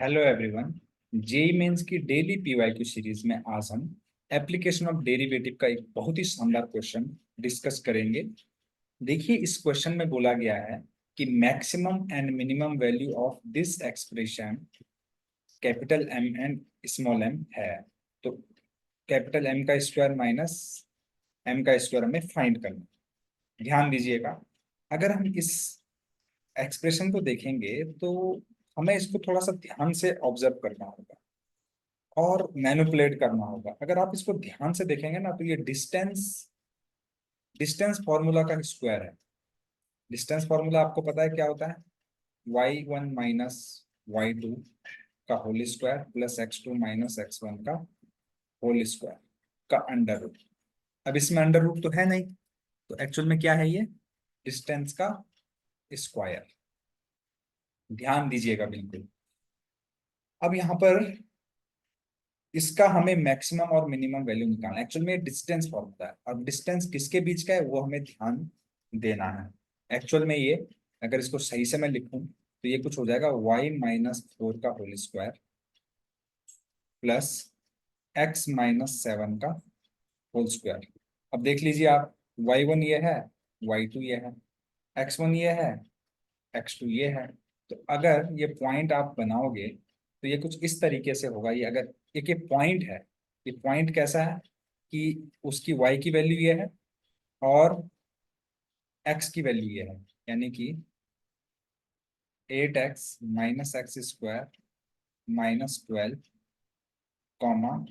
Hello everyone. JEE mains की daily PYQ series में आज हम एप्लीकेशन ऑफ डेरिवेटिव का एक बहुत ही शानदार क्वेश्चन डिस्कस करेंगे। देखिए, इस क्वेश्चन में बोला गया है कि maximum and minimum value of this expression capital M and small M है। तो कैपिटल एम का स्क्वायर माइनस एम का स्क्वायर हमें फाइंड करना। ध्यान दीजिएगा, अगर हम इस एक्सप्रेशन को देखेंगे तो हमें इसको थोड़ा सा ध्यान से ऑब्जर्व करना होगा और मैनिपुलेट करना होगा। अगर आप इसको ध्यान से देखेंगे ना, तो ये डिस्टेंस डिस्टेंस फॉर्मूला का स्क्वायर है। डिस्टेंस फॉर्मूला आपको पता है क्या होता है? y1 माइनस y2 का whole square plus x2 minus x1 का होल स्क्वायर का अंडर रूट। अब इसमें अंडर रूट तो है नहीं, तो एक्चुअल में क्या है? ये डिस्टेंस का स्क्वायर। ध्यान दीजिएगा बिल्कुल। अब यहाँ पर इसका हमें मैक्सिमम और मिनिमम वैल्यू निकालना है। एक्चुअल में डिस्टेंस फॉर्मूला है, और डिस्टेंस किसके बीच का है वो हमें ध्यान देना है। एक्चुअल में ये, अगर इसको सही से मैं लिखूं तो ये कुछ हो जाएगा y-4 का होल स्क्वायर प्लस x-7 का होल स्क्वायर। अब देख लीजिए आप, y1 ये है, y2 ये है, x1 ये है, x2 ये है। तो अगर ये पॉइंट आप बनाओगे तो ये कुछ इस तरीके से होगा। ये अगर एक ये पॉइंट है, ये पॉइंट कैसा है कि उसकी y की वैल्यू ये है और x की वैल्यू ये है, यानी कि 8x minus X square minus 12 comma,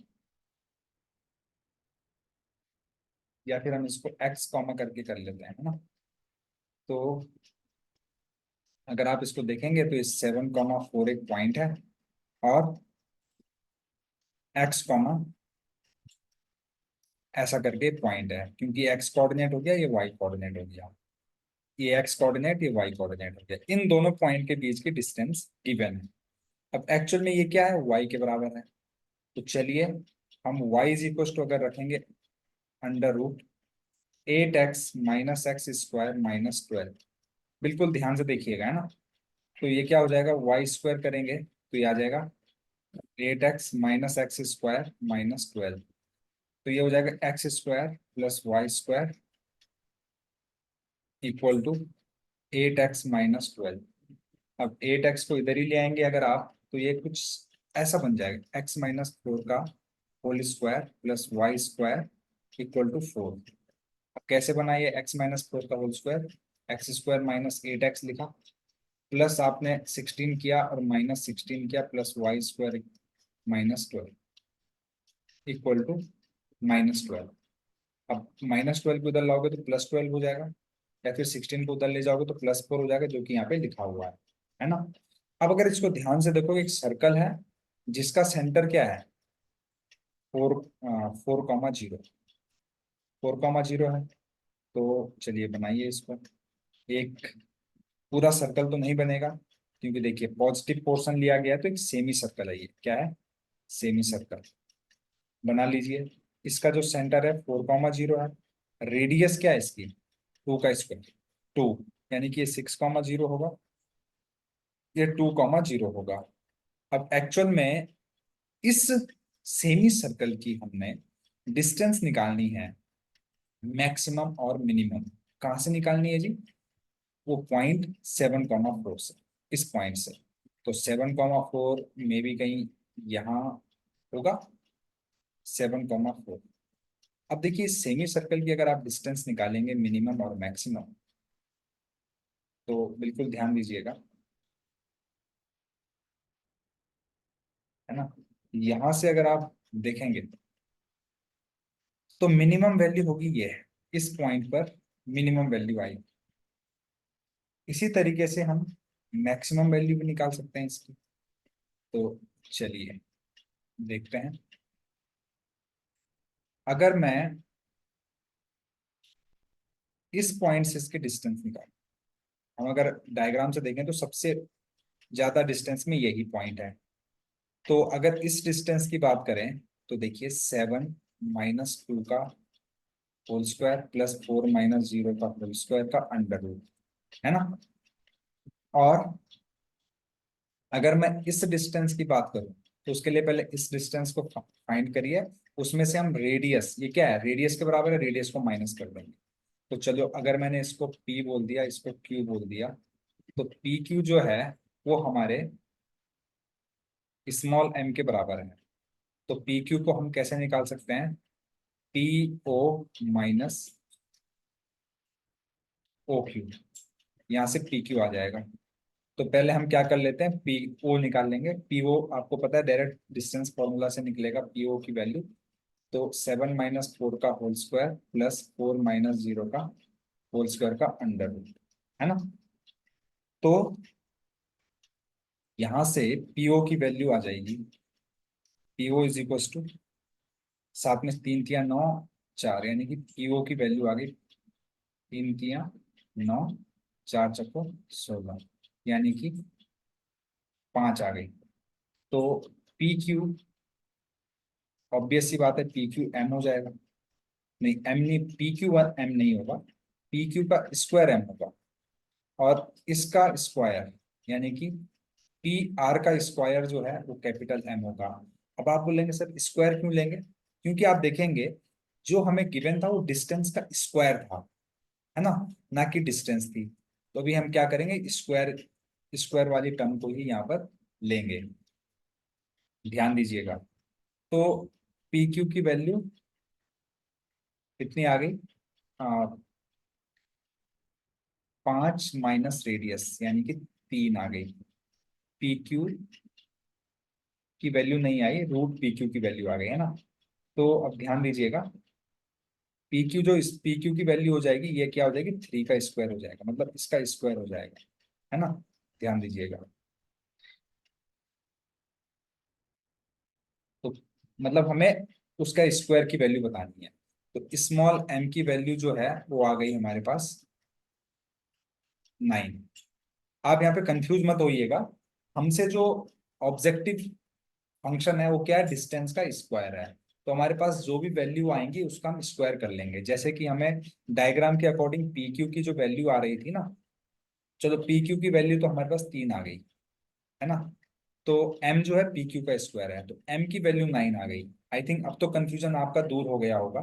या फिर हम इसको x कॉमा करके कर लेते हैं, है ना। तो अगर आप इसको देखेंगे तो ये 7,4 एक पॉइंट है और x कॉमा ऐसा करके पॉइंट है, क्योंकि x कोऑर्डिनेट हो गया, ये y कोऑर्डिनेट हो गया। ये x कोऑर्डिनेट, ये y कोऑर्डिनेट हो गया। इन दोनों पॉइंट के बीच की डिस्टेंस गिवन है। अब एक्चुअल में ये क्या है? y के बराबर है। तो चलिए, हम y इज इक्वल टू अगर रखेंगे under root 8x minus X square minus 12। बिल्कुल ध्यान से देखिएगा, है ना। तो ये क्या हो जाएगा? y स्क्वायर करेंगे तो ये आ जाएगा 8x minus X square minus 12। तो ये हो जाएगा X square plus Y square equal to 8x-12। अब 8x को इधर ही ले आएंगे अगर आप, तो ये कुछ ऐसा बन जाएगा x-4 का whole square plus Y square equal to 4। अब कैसे बना ये x-4 का whole square? X square minus 8x लिखा, प्लस आपने 16 किया और माइनस 16 किया, plus Y square minus 12 equal to minus 12। अब -12 को उधर लाओगे तो +12 हो जाएगा, या फिर 16 को उधर ले जाओगे तो +4 हो जाएगा, जो कि यहाँ पे लिखा हुआ है ना। अब अगर इसको ध्यान से देखो, एक सर्कल है जिसका सेंटर क्या है? 4,0। 4,0 है। तो चलिए बनाइए इसको। एक पूरा सर्कल तो नहीं बनेगा, क्योंकि देखिए पॉजिटिव पोर्शन लिया गया है, तो एक सेमी सर्कल है। ये क्या है? Semi circle. बना लीजिए। इसका जो सेंटर है 4,0 है। रेडियस क्या है इसकी? 2 का स्क्वायर 2, यानी कि ये 6,0 होगा, ये 2,0 होगा। अब एक्चुअल में इस सेमी सर्कल की हमने डिस्टेंस निकालनी है, मैक्सिमम और मिनिमम। कहाँ से निकालनी है जी? वो पॉइंट 7,4 से, इस पॉइंट से। तो 7,4 में भी कहीं यहाँ होगा 7,4। अब देखिए, सेमी सर्कल की अगर आप डिस्टेंस निकालेंगे मिनिमम और मैक्सिमम, तो बिल्कुल ध्यान दीजिएगा, है ना। यहाँ से अगर आप देखेंगे तो मिनिमम वैल्यू होगी ये, इस पॉइंट पर मिनिमम वैल्यू आई। इसी तरीके से हम मैक्सिमम वैल्यू भी निकाल सकते हैं इसकी। तो चलिए देखते हैं। अगर मैं इस पॉइंट से इसके डिस्टेंस निकाल, हम अगर डायग्राम से देखें तो सबसे ज्यादा डिस्टेंस में यही पॉइंट है। तो अगर इस डिस्टेंस की बात करें तो देखिए 7-2 का होल स्क्वायर प्लस 4-0 का होल स्क्वायर का अंडर रूट, है ना। और अगर मैं इस डिस्टेंस की बात करूं तो उसके लिए पहले इस डिस्टेंस को फाइंड करिए, उसमें से हम रेडियस, ये क्या है, रेडियस के बराबर है, रेडियस को माइनस कर देंगे। तो चलो, अगर मैंने इसको पी बोल दिया, इसको क्यू बोल दिया, तो पी क्यू जो है वो हमारे स्मॉल एम के बराबर है। तो पी क्यू को हम कैसे निकाल सकते हैं, P O minus O Q, यहाँ से पी क्यू आ जाएगा। तो पहले हम क्या कर लेते हैं, पी ओ निकाल लेंगे। पी ओ आपको पता है डायरेक्ट डिस्टेंस फॉर्मूला से निकलेगा पी ओ की वैल्यू। तो 7 - 4 का होल स्क्वायर प्लस 4 - 0 का होल स्क्वायर का अंडर रूट, है ना। तो यहां से पीओ की वैल्यू आ जाएगी, पीओ इज इक्वल टू, साथ में 3 × 3 = 9, 4, यानी कि पीओ की वैल्यू आ गई 3 × 9, 4 × 4 = 16, यानी कि 5 आ गई। तो पी क्यू, ऑब्वियस सी बात है, पी क्यू एम हो जाएगा। नहीं, एम नहीं, पी क्यू एम नहीं होगा, पी क्यू का स्क्वायर एम होगा, और इसका स्क्वायर यानी कि पी आर का स्क्वायर जो है वो कैपिटल एम होगा। अब आप बोलेंगे सर स्क्वायर क्यों लेंगे, क्योंकि आप देखेंगे जो हमें गिवन था वो डिस्टेंस का स्क्वायर था, है ना, ना कि डिस्टेंस थी। तो अभी हम क्या करेंगे, स्क्वायर, स्क्वायर वाली टर्म को ही यहाँ पर लेंगे, ध्यान दीजिएगा। तो पी क्यू की वैल्यू कितनी आ गई, 5 माइनस रेडियस यानी कि 3 आ गई। पी क्यू की वैल्यू नहीं आई, रूट पी क्यू की वैल्यू आ गई, है ना। तो अब ध्यान दीजिएगा, पी क्यू जो इस पी क्यू की वैल्यू हो जाएगी, ये क्या हो जाएगी, 3 का स्क्वायर हो जाएगा, मतलब इसका स्क्वायर हो जाएगा, है ना। ध्यान दीजिएगा। तो मतलब हमें उसका स्क्वायर की वैल्यू बतानी है। तो स्मॉल एम की वैल्यू जो है वो आ गई हमारे पास 9। आप यहाँ पे कंफ्यूज मत होइएगा, हमसे जो ऑब्जेक्टिव फंक्शन है वो क्या है, डिस्टेंस का स्क्वायर है। तो हमारे पास जो भी वैल्यू आएंगी उसका हम स्क्वायर कर लेंगे। जैसे कि हमें डायग्राम के अकॉर्डिंग पी क्यू की जो वैल्यू आ रही थी ना, चलो पी क्यू की वैल्यू तो हमारे पास 3 आ गई, है ना। तो m जो है पी क्यू का स्क्वायर है, तो m की वैल्यू 9 आ गई। आई थिंक अब तो कंफ्यूजन आपका दूर हो गया होगा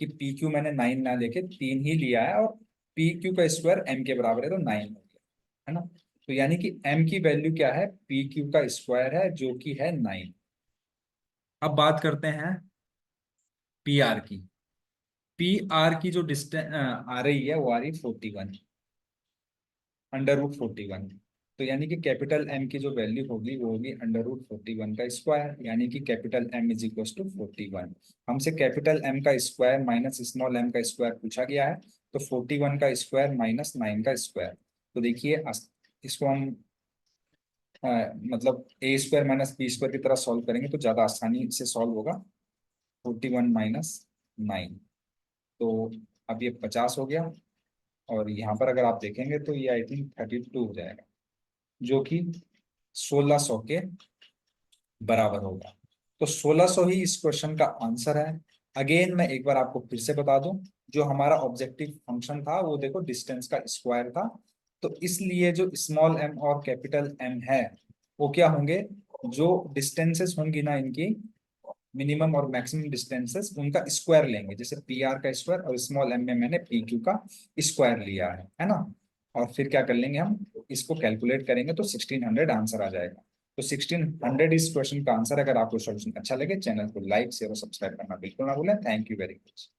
कि पी क्यू मैंने 9 ना लेके 3 ही लिया है, और पी क्यू का स्क्वायर m के बराबर है, तो 9 हो गया, है ना। तो यानी कि m की वैल्यू क्या है, पी क्यू का स्क्वायर है, जो कि है 9। अब बात करते हैं पी आर की। पी आर की जो डिस्टेंस आ रही है वो आ रही 41, √41। तो यानी कि कैपिटल एम की जो वैल्यू होगी वो होगी √41 का स्क्वायर, यानी कि capital M is equal to 41। हमसे कैपिटल एम का स्क्वायर माइनस स्मॉल एम का स्क्वायर पूछा गया है, तो 41 का स्क्वायर माइनस 9 का स्क्वायर। तो देखिए इसको हम मतलब ए स्क्वायर माइनस बी स्क्वायर की तरह सॉल्व करेंगे तो ज्यादा आसानी से सॉल्व होगा। 41 - 9, तो अब ये 50 हो गया, और यहाँ पर अगर आप देखेंगे तो ये आई थिंक 32 हो जाएगा, जो कि 1600 के बराबर होगा। तो 1600 ही इस क्वेश्चन का आंसर है। अगेन मैं एक बार आपको फिर से बता दूं, जो हमारा ऑब्जेक्टिव फंक्शन था वो देखो डिस्टेंस का स्क्वायर था। तो इसलिए जो स्मॉल एम और कैपिटल एम है वो क्या होंगे, जो डिस्टेंसेस होंगी ना इनकी, मिनिमम और मैक्सिमम डिस्टेंसेस, उनका स्क्वायर लेंगे। जैसे पी आर का स्क्वायर, और स्मॉल एम में मैंने पी क्यू का स्क्वायर लिया है ना। और फिर क्या कर लेंगे, हम इसको कैलकुलेट करेंगे तो 1600 आंसर आ जाएगा। तो 1600 इस क्वेश्चन का आंसर। अगर आपको सॉल्यूशन अच्छा लगे, चैनल को लाइक शेयर और सब्सक्राइब करना बिल्कुल ना भूलें। Thank you very much.